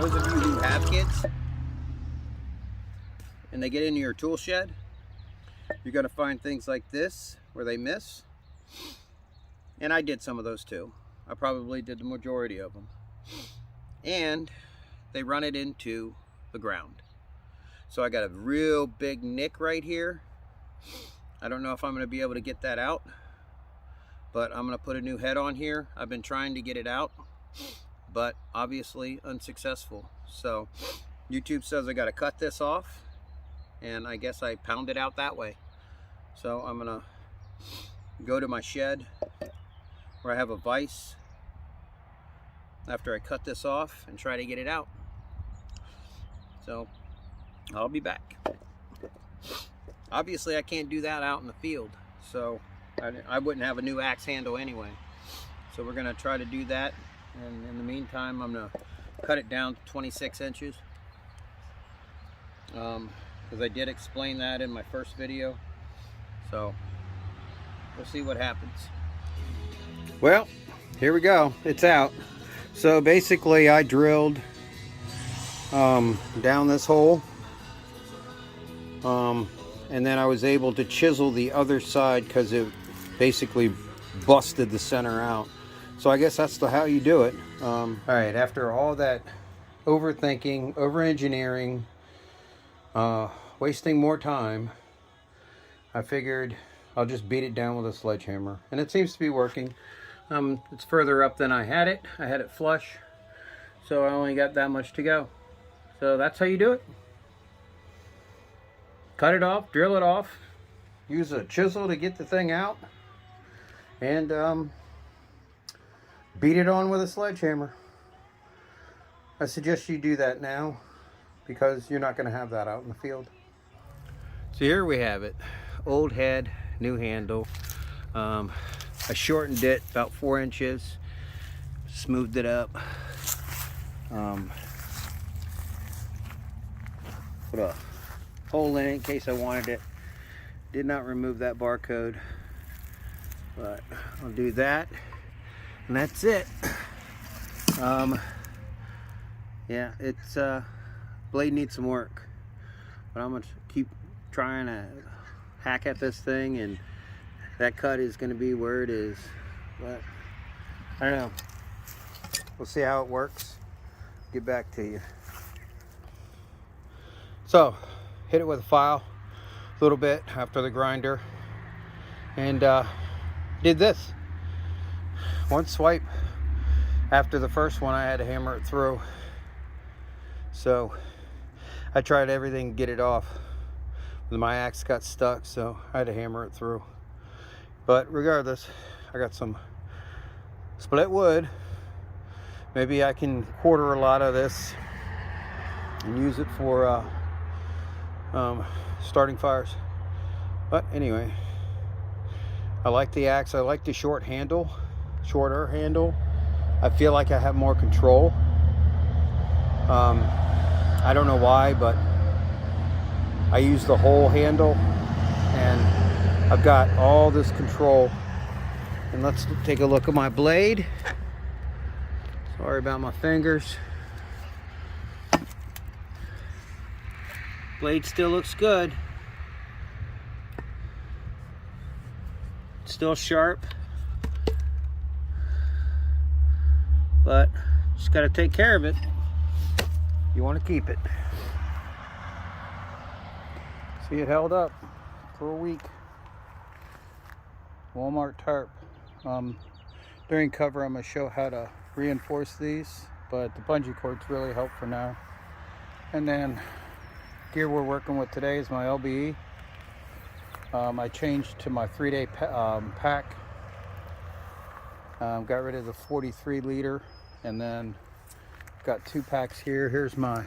those of you who have kids and they get into your tool shed, you're going to find things like this where they miss. And I did some of those too. I probably did the majority of them. And they run it into the ground. So I got a real big nick right here. I don't know if I'm going to be able to get that out, but I'm going to put a new head on here. I've been trying to get it out, but obviously unsuccessful. So YouTube says I got to cut this off, and I guess I pound it out that way. So I'm going to go to my shed where I have a vise after I cut this off and try to get it out. So I'll be back. Obviously I can't do that out in the field, so I wouldn't have a new axe handle anyway. So we're gonna try to do that, and in the meantime I'm gonna cut it down to 26 inches because I did explain that in my first video. So we'll see what happens. Well, here we go, it's out. So basically I drilled down this hole, and then I was able to chisel the other side because it basically busted the center out. So I guess that's how you do it. All right, after all that overthinking, over-engineering, wasting more time, I figured I'll just beat it down with a sledgehammer, and it seems to be working. It's further up than I had it. I had it flush, so I only got that much to go. So that's how you do it. Cut it off, drill it off, use a chisel to get the thing out, and beat it on with a sledgehammer. I suggest you do that now because you're not going to have that out in the field. So here we have it. Old head, new handle. I shortened it about 4 inches, smoothed it up. Put a hole in it in case I wanted it. Did not remove that barcode, but I'll do that, and that's it. Yeah, it's blade needs some work, but I'm gonna keep trying to hack at this thing, and that cut is gonna be where it is. But I don't know. We'll see how it works. Get back to you. So hit it with a file a little bit after the grinder, and did this. One swipe after the first one I had to hammer it through. So I tried everything to get it off. My axe got stuck, so I had to hammer it through. But regardless, I got some split wood. Maybe I can quarter a lot of this and use it for starting fires. But anyway, I like the axe. I like the shorter handle. I feel like I have more control. I don't know why, but I use the whole handle, and I've got all this control. And let's take a look at my blade. Sorry about my fingers. Blade still looks good. It's still sharp, but just got to take care of it. You want to keep it. See, it held up for a week. Walmart tarp. During cover, I'm going to show how to reinforce these, but the bungee cords really help for now. And then gear we're working with today is my LBE. I changed to my 3-day pack. Got rid of the 43 liter, and then got 2 packs here. Here's my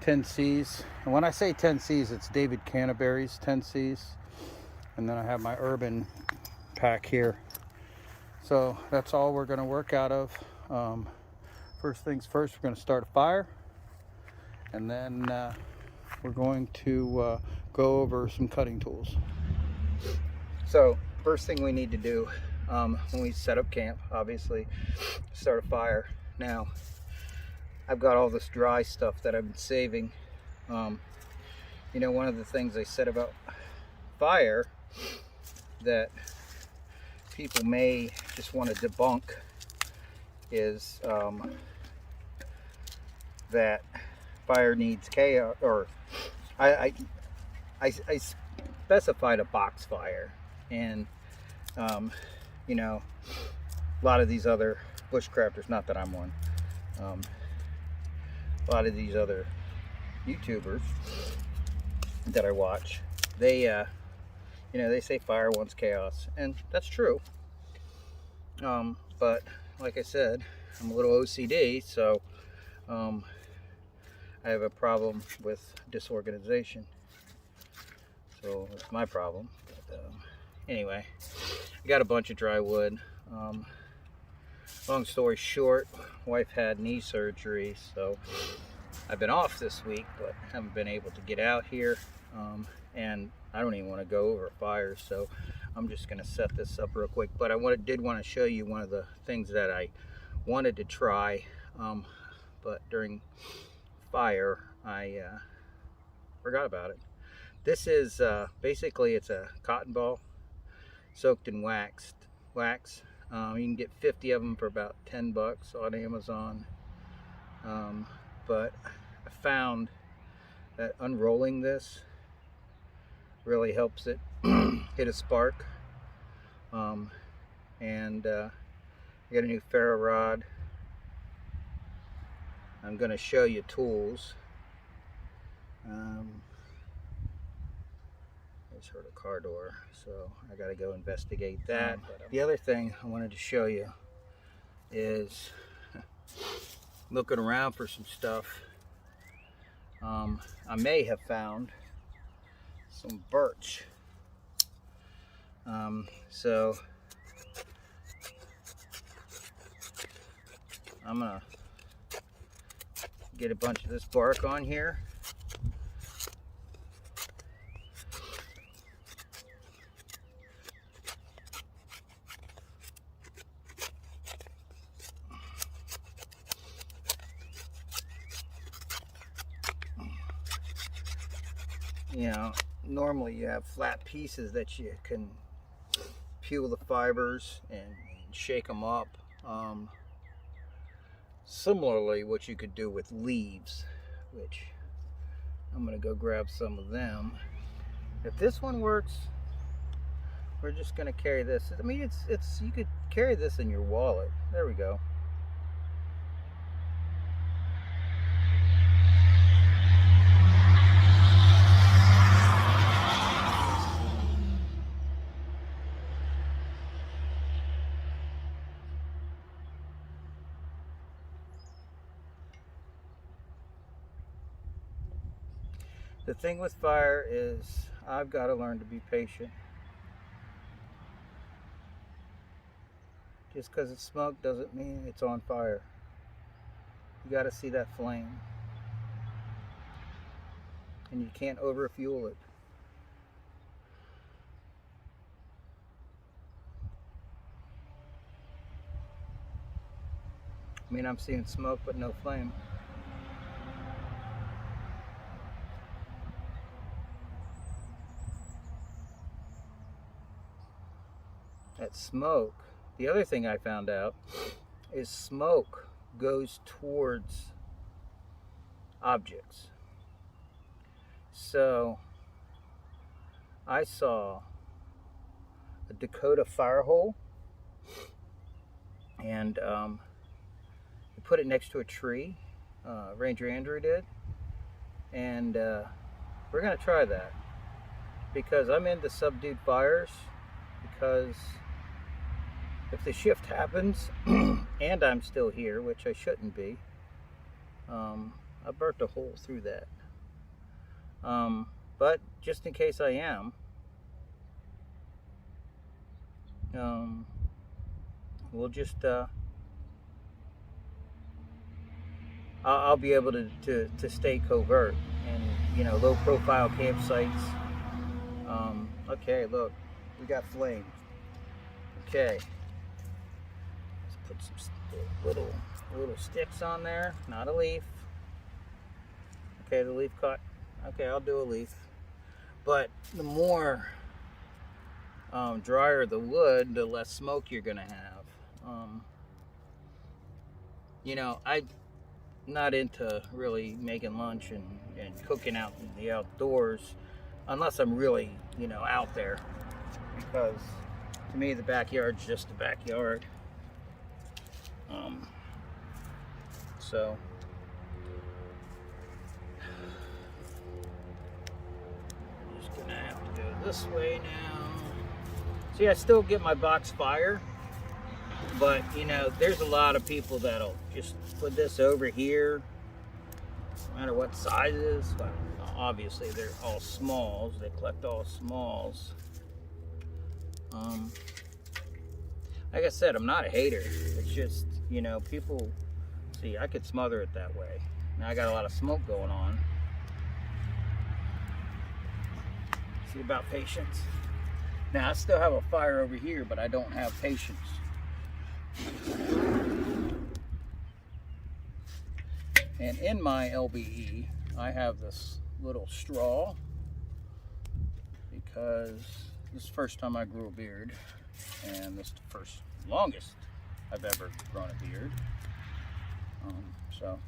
10Cs, and when I say 10Cs, it's David Canterbury's 10Cs, and then I have my Urban pack here. So that's all we're going to work out of. First things first, we're going to start a fire, and then we're going to go over some cutting tools. So first thing we need to do when we set up camp, obviously, start a fire. Now, I've got all this dry stuff that I've been saving. You know, one of the things I said about fire that people may just want to debunk is that fire needs chaos, or I specified a box fire, and you know, a lot of these other bushcrafters, not that I'm one, a lot of these other YouTubers that I watch, they you know, they say fire wants chaos, and that's true. But like I said, I'm a little OCD, so I have a problem with disorganization. So it's my problem. But, anyway, I got a bunch of dry wood. Long story short, wife had knee surgery, so I've been off this week, but haven't been able to get out here. And I don't even want to go over fires, so I'm just going to set this up real quick. But I did want to show you one of the things that I wanted to try, but during fire I forgot about it. This is basically, it's a cotton ball soaked in wax. You can get 50 of them for about 10 bucks on Amazon. But I found that unrolling this really helps it hit a spark. And I got a new Ferro Rod. I'm going to show you tools. There's heard a car door, so I got to go investigate that. But the other thing I wanted to show you is looking around for some stuff. I may have found some birch. So I'm gonna get a bunch of this bark on here. You know, normally you have flat pieces that you can peel the fibers and shake them up. Similarly, what you could do with leaves, which I'm gonna go grab some of them. If this one works, we're just gonna carry this. I mean, it's you could carry this in your wallet. There we go. The thing with fire is I've got to learn to be patient. Just because it's smoke doesn't mean it's on fire. You got to see that flame. And you can't overfuel it. I mean, I'm seeing smoke but no flame. That smoke, the other thing I found out is smoke goes towards objects. So I saw a Dakota fire hole, and we put it next to a tree. Ranger Andrew did, and we're gonna try that because I'm into subdued fires. Because if the shift happens and I'm still here, which I shouldn't be, I burnt a hole through that. But just in case I am, we'll just I'll be able to stay covert and, you know, low profile campsites. Okay, look, we got flame. Okay, let's put some little sticks on there, not a leaf. Okay, the leaf cut. Okay, I'll do a leaf. But the more drier the wood, the less smoke you're gonna have. You know, I'm not into really making lunch and cooking out in the outdoors unless I'm really, you know, out there, because to me the backyard's just the backyard. So I'm just gonna have to go this way now. See, I still get my box fire, but you know, there's a lot of people that'll just put this over here, no matter what sizes. But obviously they're all smalls. They collect all smalls. Like I said, I'm not a hater. It's just, you know, people see, I could smother it that way. Now I got a lot of smoke going on. See about patience. Now I still have a fire over here, but I don't have patience. And in my LBE, I have this little straw because this is the first time I grew a beard, and this is the first longest I've ever grown a beard. So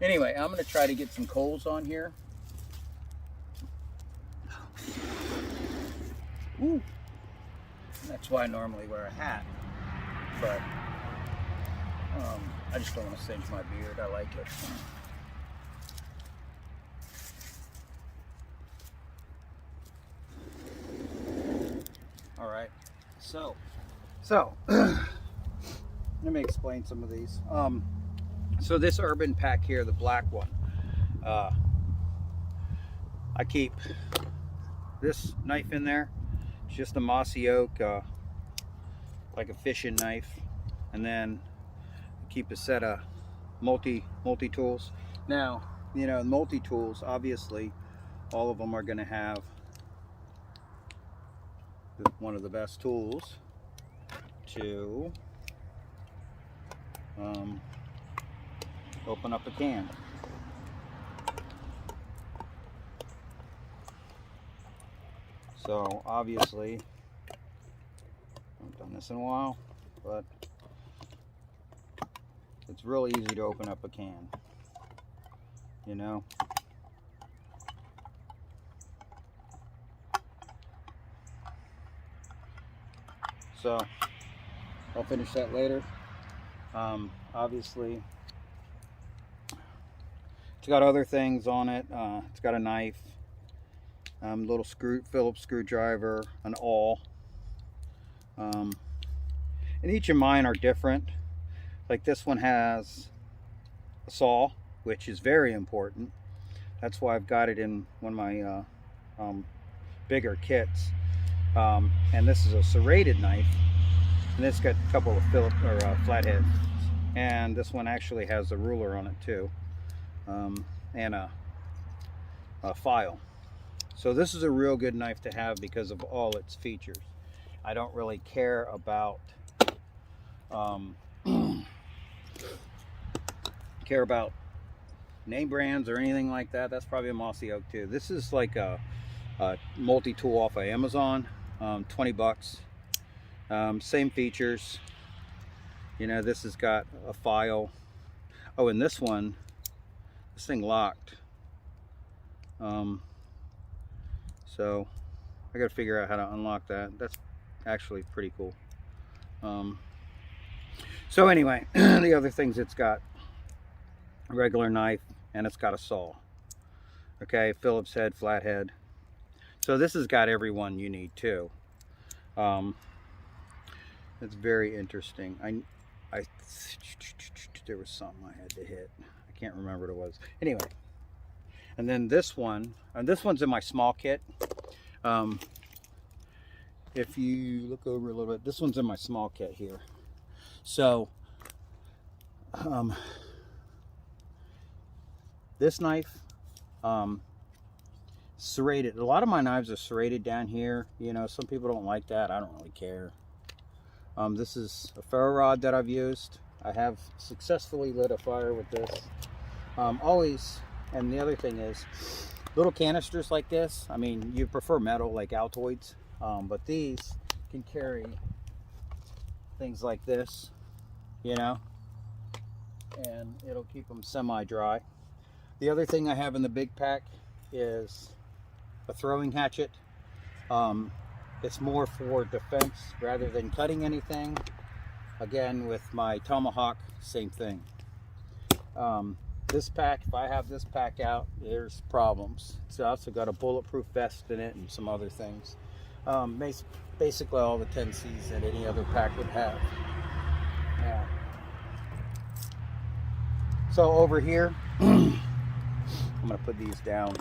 anyway, I'm going to try to get some coals on here. Ooh. That's why I normally wear a hat, but I just don't want to singe my beard. I like it. All right, so let me explain some of these. So this Urban pack here, the black one, I keep this knife in there. It's just a mossy oak, like a fishing knife, and then keep a set of multi-tools. Now, you know, multi-tools, obviously all of them are going to have one of the best tools to open up a can. So obviously, I haven't done this in a while, but it's real easy to open up a can, you know. So I'll finish that later. Obviously, it's got other things on it. It's got a knife, little Phillips screwdriver, an awl, and each of mine are different. Like this one has a saw, which is very important. That's why I've got it in one of my bigger kits. And this is a serrated knife, and it's got a couple of flatheads. And this one actually has a ruler on it too, and a file. So this is a real good knife to have because of all its features. I don't really care about name brands or anything like that. That's probably a mossy oak too. This is like a multi-tool off of Amazon, 20 bucks. Same features. You know, this has got a file. Oh, and this one, this thing locked. So I got to figure out how to unlock that. That's actually pretty cool. So anyway, the other things, it's got a regular knife and it's got a saw. Okay, Phillips head, flathead. So this has got every one you need too. It's very interesting. There was something I had to hit. I can't remember what it was. Anyway, and then this one, and this one's in my small kit. If you look over a little bit, this one's in my small kit here. So, this knife, serrated. A lot of my knives are serrated down here. You know, some people don't like that. I don't really care. This is a Ferro Rod that I've used. I have successfully lit a fire with this. Always, and the other thing is, little canisters like this, I mean, you prefer metal like Altoids, but these can carry things like this, you know, and it'll keep them semi-dry. The other thing I have in the big pack is a throwing hatchet. It's more for defense rather than cutting anything. Again, with my Tomahawk, same thing. This pack, if I have this pack out, there's problems. It's also got a bulletproof vest in it and some other things. Basically all the 10Cs that any other pack would have. Yeah. So over here, I'm gonna put these down.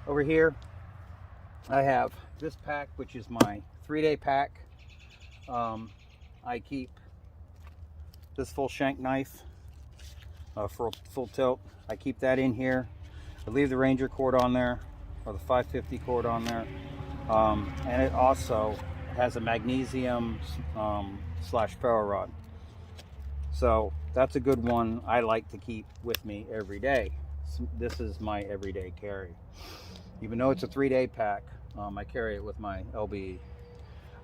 Over here, I have this pack, which is my 3-day pack. I keep this full shank knife for full tilt. I keep that in here. I leave the Ranger cord on there, or the 550 cord on there. And it also has a magnesium slash ferro rod. So that's a good one I like to keep with me every day. This is my everyday carry. Even though it's a 3-day pack, I carry it with my LBE.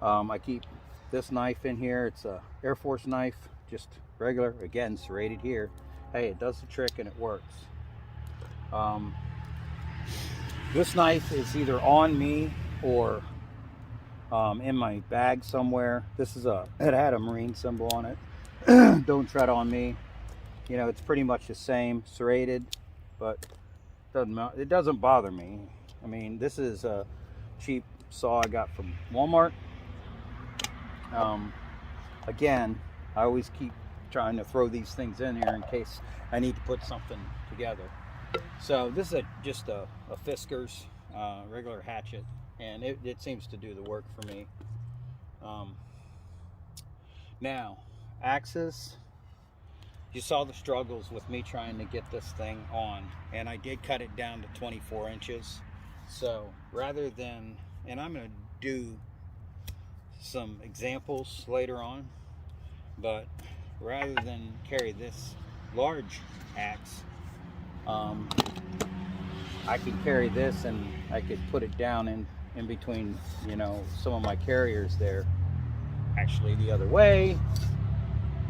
I keep this knife in here. It's a Air Force knife, just regular, again, serrated here. Hey, it does the trick and it works. This knife is either on me or in my bag somewhere. It had a Marine symbol on it. Don't tread on me. You know, it's pretty much the same, serrated, but it doesn't bother me. I mean, this is a cheap saw I got from Walmart. Again, I always keep trying to throw these things in here in case I need to put something together. So this is just a Fisker's regular hatchet, and it seems to do the work for me. Now, axes, you saw the struggles with me trying to get this thing on, and I did cut it down to 24 inches. So rather than, and I'm going to do some examples later on, but rather than carry this large axe, I could carry this and I could put it down in between, you know, some of my carriers there, actually the other way,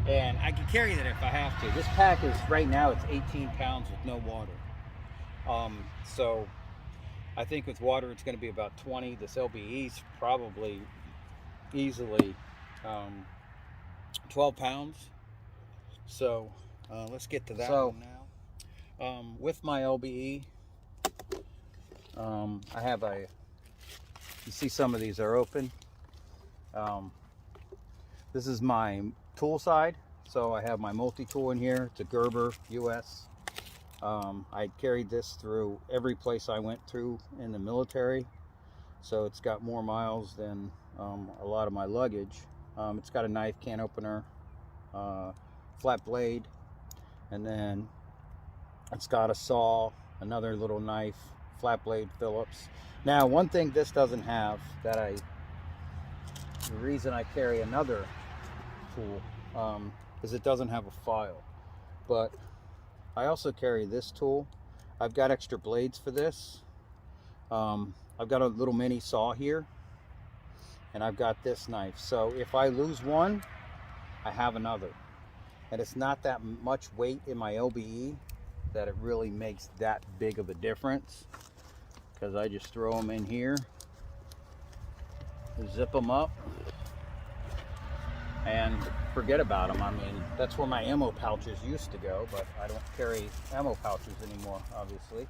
and I can carry that if I have to. This pack is, right now, it's 18 pounds with no water. So I think with water it's going to be about 20. This LBE's probably easily 12 pounds. So let's get to that one now. With my LBE, I have you see some of these are open. This is my tool side. So I have my multi-tool in here. It's a Gerber US. I carried this through every place I went through in the military. So it's got more miles than a lot of my luggage. It's got a knife, can opener, flat blade, and then it's got a saw, another little knife, flat blade Phillips. Now, one thing this doesn't have the reason I carry another tool is it doesn't have a file. But I also carry this tool. I've got extra blades for this. I've got a little mini saw here, and I've got this knife. So if I lose one, I have another. And it's not that much weight in my LBE that it really makes that big of a difference, because I just throw them in here, zip them up, and forget about them. I mean, that's where my ammo pouches used to go, but I don't carry ammo pouches anymore, obviously.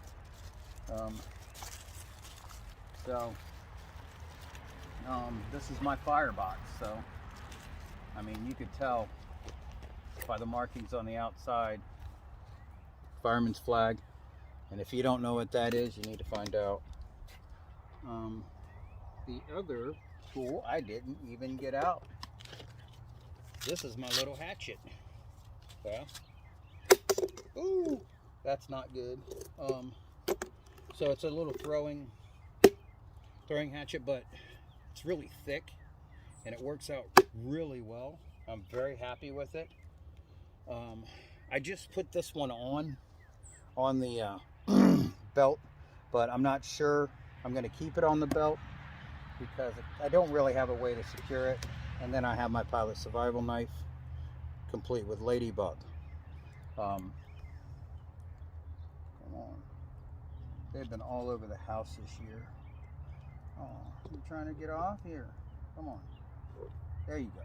This is my firebox. So, I mean, you could tell by the markings on the outside, fireman's flag. And if you don't know what that is, you need to find out. The other tool I didn't even get out. This is my little hatchet. Well, ooh, that's not good. So it's a little throwing hatchet, but it's really thick, and it works out really well. I'm very happy with it. I just put this one on the belt, but I'm not sure I'm going to keep it on the belt because I don't really have a way to secure it. And then I have my pilot survival knife, complete with ladybug. Come on. They've been all over the house this year. Oh, you're trying to get off here. Come on. There you go.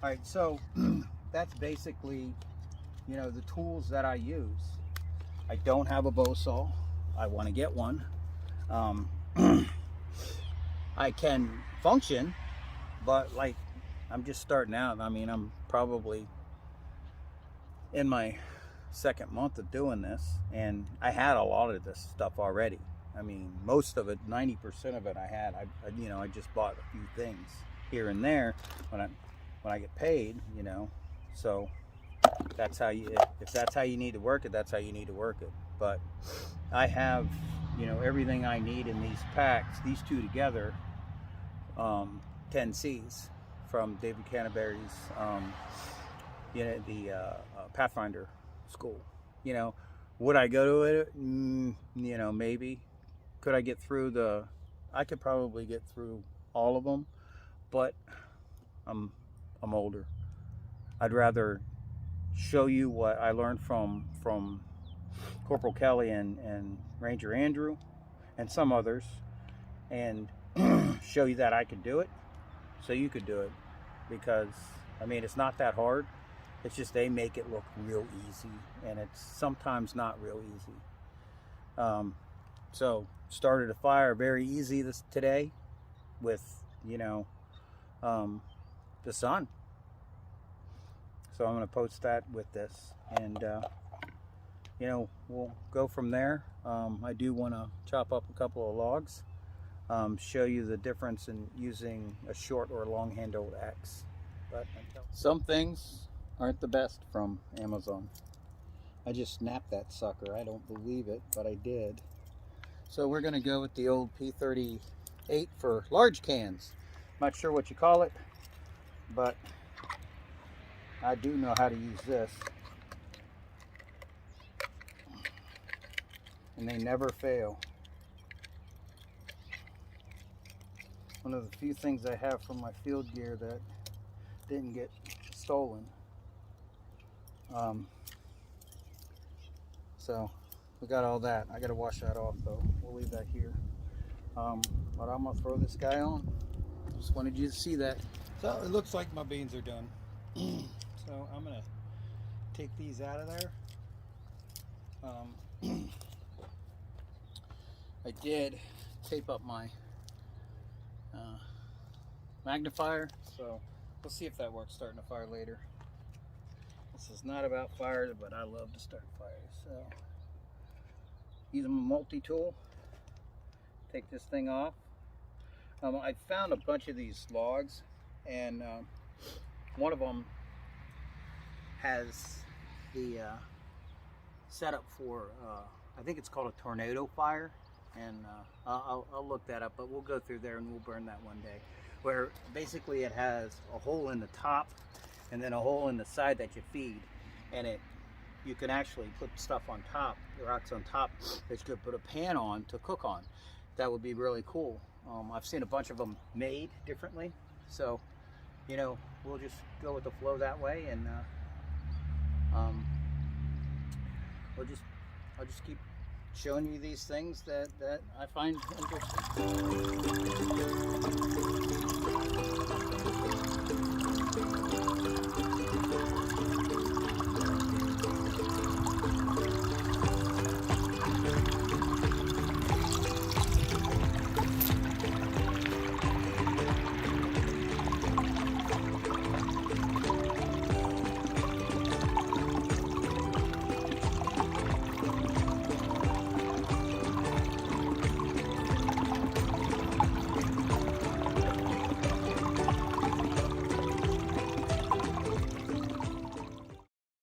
All right, so that's basically, you know, the tools that I use. I don't have a bow saw. I want to get one. I can function, but like, I'm just starting out. I mean, I'm probably in my second month of doing this, and I had a lot of this stuff already. I mean, most of it, 90% of it I had. You know, I just bought a few things here and there when I get paid, you know. So that's how you, if that's how you need to work it, that's how you need to work it. But I have, you know, everything I need in these packs, these two together, 10Cs from David Canterbury's, you know, the Pathfinder school. You know, would I go to it? You know, maybe. Could I get through I could probably get through all of them, but I'm older. I'd rather show you what I learned from Corporal Kelly and Ranger Andrew and some others, and show you that I could do it, so you could do it. Because I mean, it's not that hard. It's just they make it look real easy, and it's sometimes not real easy. So started a fire very easy today with, you know, the sun. So I'm going to post that with this, and you know, we'll go from there. I do want to chop up a couple of logs, show you the difference in using a short or long handled axe. But some things aren't the best from Amazon. I just snapped that sucker. I don't believe it, but I did. So we're going to go with the old P38 for large cans. Not sure what you call it, but I do know how to use this. And they never fail. One of the few things I have from my field gear that didn't get stolen. So we got all that. I got to wash that off though. We'll leave that here. But I'm gonna throw this guy on. Just wanted you to see that. So it looks like my beans are done. So I'm gonna take these out of there. I did tape up my magnifier, so we'll see if that works starting a fire later. This is not about fires, but I love to start fires. So using my multi-tool, take this thing off. I found a bunch of these logs, and one of them has the setup for I think it's called a tornado fire, and I'll look that up, but we'll go through there and we'll burn that one day, where basically it has a hole in the top and then a hole in the side that you feed, and you can actually put stuff on top, the rocks on top that you could put a pan on to cook on. That would be really cool. I've seen a bunch of them made differently, so you know, we'll just go with the flow that way, and I'll just keep showing you these things that I find interesting.